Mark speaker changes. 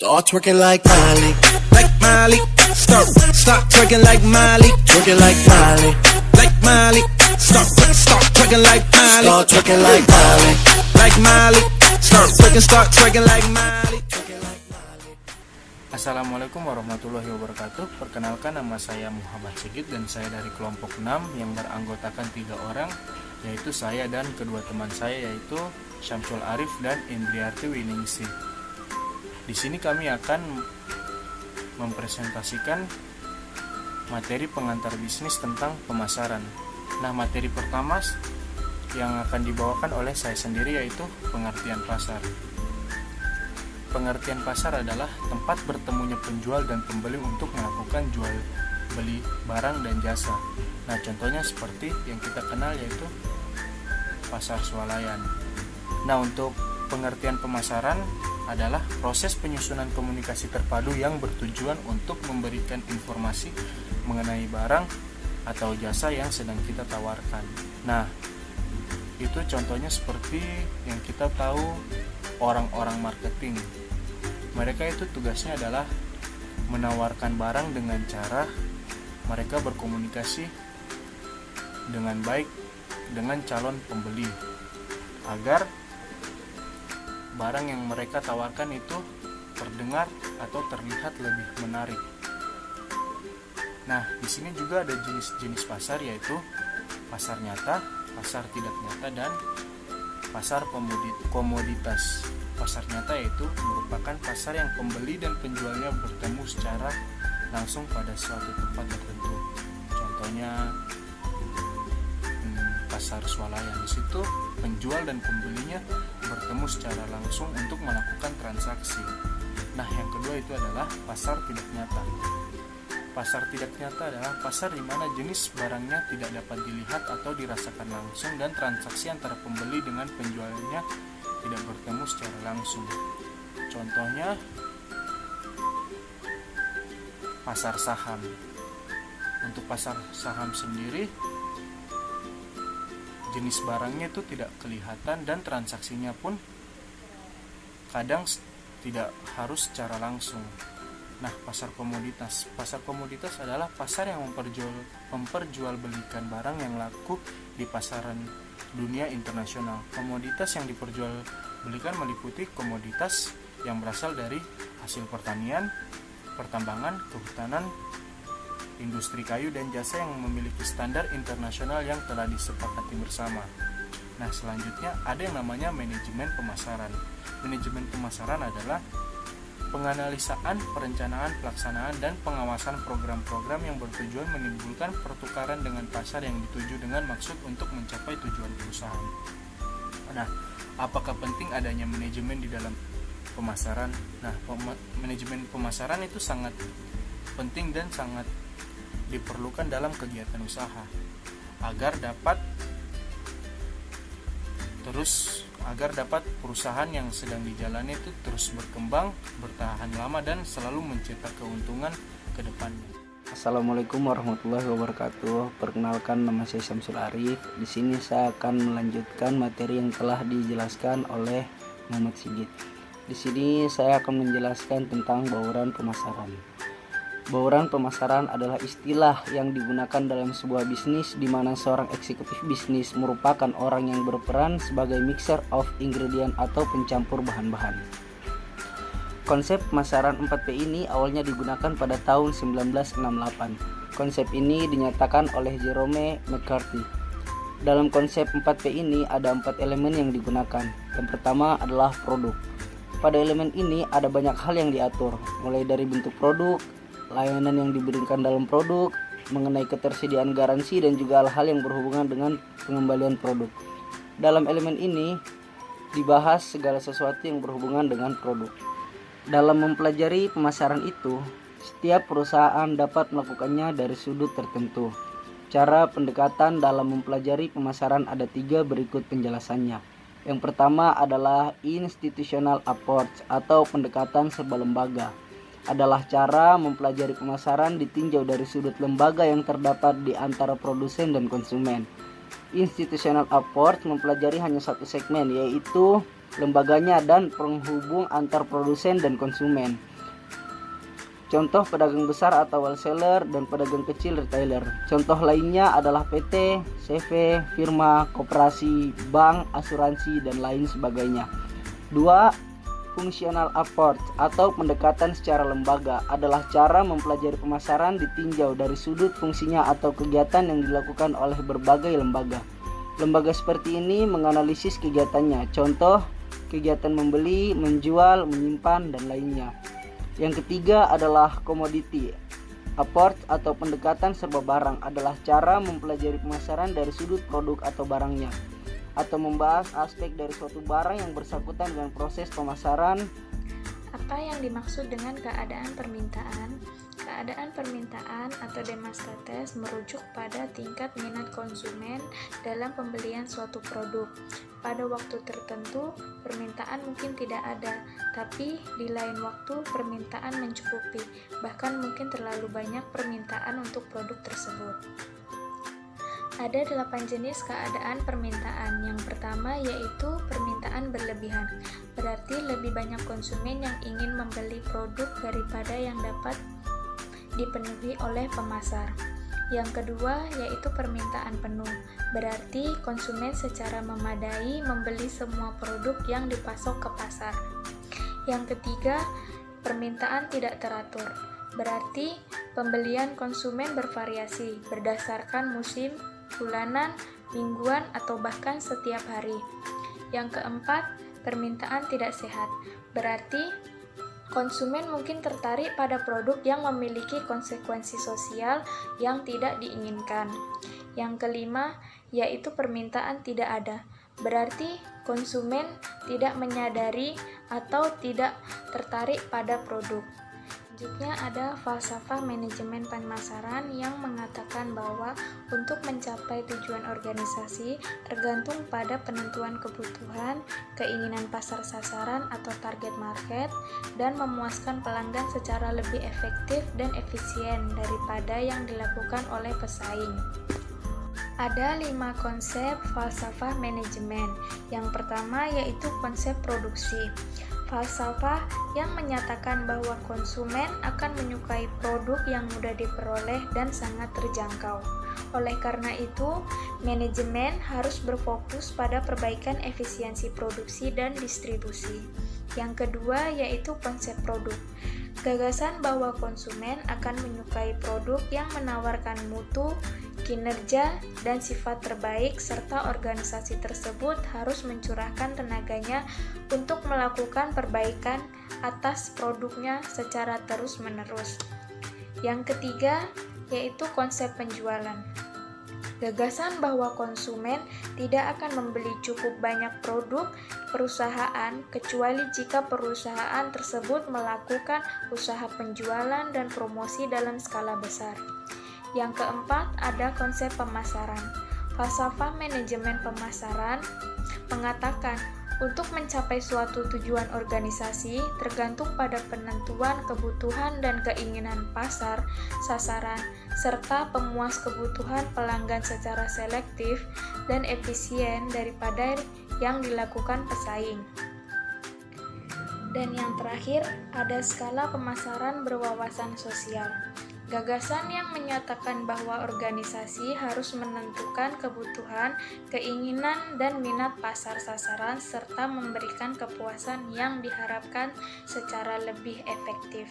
Speaker 1: Start twerking like Miley, start twerking like Miley, twerking like Miley, start twerking like Miley, start twerking like Miley, start twerking like Miley.
Speaker 2: Assalamualaikum warahmatullahi wabarakatuh. Perkenalkan, nama saya Muhammad Sigit dan saya dari kelompok 6 yang beranggotakan 3 orang, yaitu saya dan kedua teman saya, yaitu Syamsul Arif dan Indriarti Winingsih. Di sini kami akan mempresentasikan materi pengantar bisnis tentang pemasaran. Nah, materi pertama yang akan dibawakan oleh saya sendiri yaitu pengertian pasar. Pengertian pasar adalah tempat bertemunya penjual dan pembeli untuk melakukan jual beli barang dan jasa. Nah, contohnya seperti yang kita kenal yaitu pasar swalayan. Nah, untuk pengertian pemasaran adalah proses penyusunan komunikasi terpadu yang bertujuan untuk memberikan informasi mengenai barang atau jasa yang sedang kita tawarkan. Nah, itu contohnya seperti yang kita tahu orang-orang marketing. Mereka itu tugasnya adalah menawarkan barang dengan cara mereka berkomunikasi dengan baik dengan calon pembeli agar barang yang mereka tawarkan itu terdengar atau terlihat lebih menarik. Nah, di sini juga ada jenis-jenis pasar, yaitu pasar nyata, pasar tidak nyata, dan pasar komoditas. Pasar nyata yaitu merupakan pasar yang pembeli dan penjualnya bertemu secara langsung pada suatu tempat tertentu. Contohnya pasar swalayan. Di situ penjual dan pembelinya bertemu secara langsung untuk melakukan transaksi. Nah, yang kedua itu adalah pasar tidak nyata. Pasar tidak nyata adalah pasar di mana jenis barangnya tidak dapat dilihat atau dirasakan langsung dan transaksi antara pembeli dengan penjualnya tidak bertemu secara langsung. Contohnya pasar saham. Untuk pasar saham sendiri, jenis barangnya itu tidak kelihatan dan transaksinya pun kadang tidak harus secara langsung. Nah, pasar komoditas. Pasar komoditas adalah pasar yang memperjualbelikan barang yang laku di pasaran dunia internasional. Komoditas yang diperjualbelikan meliputi komoditas yang berasal dari hasil pertanian, pertambangan, kehutanan, industri kayu dan jasa yang memiliki standar internasional yang telah disepakati bersama. Nah, selanjutnya ada yang namanya manajemen pemasaran. Manajemen pemasaran adalah penganalisaan, perencanaan, pelaksanaan, dan pengawasan program-program yang bertujuan menimbulkan pertukaran dengan pasar yang dituju dengan maksud untuk mencapai tujuan perusahaan. Nah, apakah penting adanya manajemen di dalam pemasaran? Nah, manajemen pemasaran itu sangat penting dan sangat diperlukan dalam kegiatan usaha agar dapat perusahaan yang sedang dijalani itu terus berkembang, bertahan lama, dan selalu mencetak keuntungan ke depannya.
Speaker 3: Assalamualaikum warahmatullahi wabarakatuh. Perkenalkan, nama saya Syamsul Arif. Di sini saya akan melanjutkan materi yang telah dijelaskan oleh Muhammad Sigit. Di sini saya akan menjelaskan tentang bauran pemasaran. Bauran pemasaran adalah istilah yang digunakan dalam sebuah bisnis di mana seorang eksekutif bisnis merupakan orang yang berperan sebagai mixer of ingredient atau pencampur bahan-bahan. Konsep pemasaran 4P ini awalnya digunakan pada tahun 1968. Konsep ini dinyatakan oleh Jerome McCarthy. Dalam konsep 4P ini ada 4 elemen yang digunakan. Yang pertama adalah produk. Pada elemen ini ada banyak hal yang diatur, mulai dari bentuk produk, layanan yang diberikan dalam produk, mengenai ketersediaan garansi, dan juga hal-hal yang berhubungan dengan pengembalian produk. Dalam elemen ini dibahas segala sesuatu yang berhubungan dengan produk. Dalam mempelajari pemasaran itu, setiap perusahaan dapat melakukannya dari sudut tertentu. Cara pendekatan dalam mempelajari pemasaran ada 3 berikut penjelasannya. Yang pertama adalah institutional approach atau pendekatan serba lembaga. Adalah cara mempelajari pemasaran ditinjau dari sudut lembaga yang terdapat di antara produsen dan konsumen. Institutional approach mempelajari hanya satu segmen, yaitu lembaganya dan penghubung antar produsen dan konsumen. Contoh pedagang besar atau wholesaler dan pedagang kecil retailer. Contoh lainnya adalah PT, CV, firma, koperasi, bank, asuransi, dan lain sebagainya. 2. Functional approach atau pendekatan secara lembaga adalah cara mempelajari pemasaran ditinjau dari sudut fungsinya atau kegiatan yang dilakukan oleh berbagai lembaga. Lembaga seperti ini menganalisis kegiatannya, contoh kegiatan membeli, menjual, menyimpan, dan lainnya. Yang ketiga adalah commodity approach atau pendekatan serba barang adalah cara mempelajari pemasaran dari sudut produk atau barangnya, atau membahas aspek dari suatu barang yang bersangkutan dengan proses pemasaran.
Speaker 4: Apa yang dimaksud dengan keadaan permintaan? Keadaan permintaan atau demand status merujuk pada tingkat minat konsumen dalam pembelian suatu produk. Pada waktu tertentu, permintaan mungkin tidak ada, tapi di lain waktu permintaan mencukupi, bahkan mungkin terlalu banyak permintaan untuk produk tersebut. Ada 8 jenis keadaan permintaan. Yang pertama yaitu permintaan berlebihan, berarti lebih banyak konsumen yang ingin membeli produk daripada yang dapat dipenuhi oleh pemasar. Yang kedua yaitu permintaan penuh, berarti konsumen secara memadai membeli semua produk yang dipasok ke pasar. Yang ketiga, permintaan tidak teratur, berarti pembelian konsumen bervariasi berdasarkan musim, bulanan, mingguan, atau bahkan setiap hari. Yang keempat, permintaan tidak sehat, berarti konsumen mungkin tertarik pada produk yang memiliki konsekuensi sosial yang tidak diinginkan. Yang kelima, yaitu permintaan tidak ada, berarti konsumen tidak menyadari atau tidak tertarik pada produk. Selanjutnya ada falsafah manajemen pemasaran yang mengatakan bahwa untuk mencapai tujuan organisasi tergantung pada penentuan kebutuhan, keinginan pasar sasaran atau target market, dan memuaskan pelanggan secara lebih efektif dan efisien daripada yang dilakukan oleh pesaing. Ada 5 konsep falsafah manajemen. Yang pertama yaitu konsep produksi. Falsafah yang menyatakan bahwa konsumen akan menyukai produk yang mudah diperoleh dan sangat terjangkau. Oleh karena itu, manajemen harus berfokus pada perbaikan efisiensi produksi dan distribusi. Yang kedua yaitu konsep produk. Gagasan bahwa konsumen akan menyukai produk yang menawarkan mutu, kinerja, dan sifat terbaik, serta organisasi tersebut harus mencurahkan tenaganya untuk melakukan perbaikan atas produknya secara terus-menerus. Yang ketiga yaitu konsep penjualan. Gagasan bahwa konsumen tidak akan membeli cukup banyak produk perusahaan kecuali jika perusahaan tersebut melakukan usaha penjualan dan promosi dalam skala besar. Yang keempat ada konsep pemasaran. Falsafah manajemen pemasaran mengatakan untuk mencapai suatu tujuan organisasi tergantung pada penentuan kebutuhan dan keinginan pasar sasaran serta pemuas kebutuhan pelanggan secara selektif dan efisien daripada yang dilakukan pesaing. Dan yang terakhir, ada skala pemasaran berwawasan sosial. Gagasan yang menyatakan bahwa organisasi harus menentukan kebutuhan, keinginan, dan minat pasar sasaran serta memberikan kepuasan yang diharapkan secara lebih efektif.